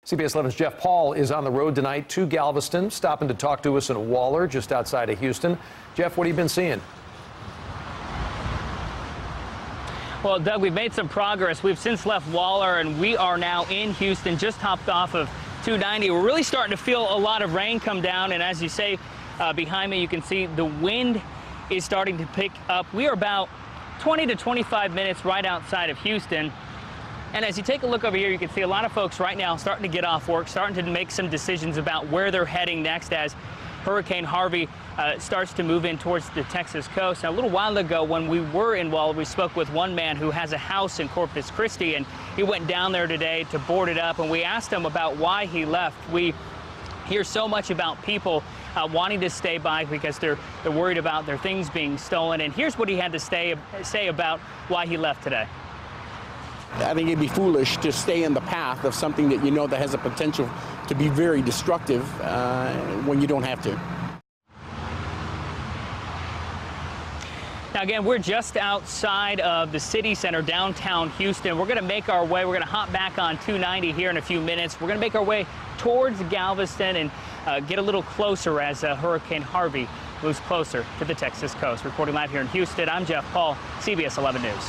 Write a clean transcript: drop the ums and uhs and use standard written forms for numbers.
CBS 11's Jeff Paul is on the road tonight to Galveston, stopping to talk to us in Waller, just outside of Houston. Jeff, what have you been seeing? Well, Doug, we've made some progress. We've since left Waller, and we are now in Houston, just hopped off of 290. We're really starting to feel a lot of rain come down, and as you say, behind me, you can see the wind is starting to pick up. We are about 20 to 25 minutes right outside of Houston. And as you take a look over here, you can see a lot of folks right now starting to get off work, starting to make some decisions about where they're heading next as Hurricane Harvey starts to move in towards the Texas coast. Now, a little while ago when we were in Waller, we spoke with one man who has a house in Corpus Christi, and he went down there today to board it up, and we asked him about why he left. We hear so much about people wanting to stay by because they're worried about their things being stolen, and here's what he had to say about why he left today. I think it'd be foolish to stay in the path of something that you know that has a potential to be very destructive when you don't have to. Now, again, we're just outside of the city center, downtown Houston. We're going to make our way. We're going to hop back on 290 here in a few minutes. We're going to make our way towards Galveston and get a little closer as Hurricane Harvey moves closer to the Texas coast. Reporting live here in Houston, I'm Jeff Paul, CBS 11 News.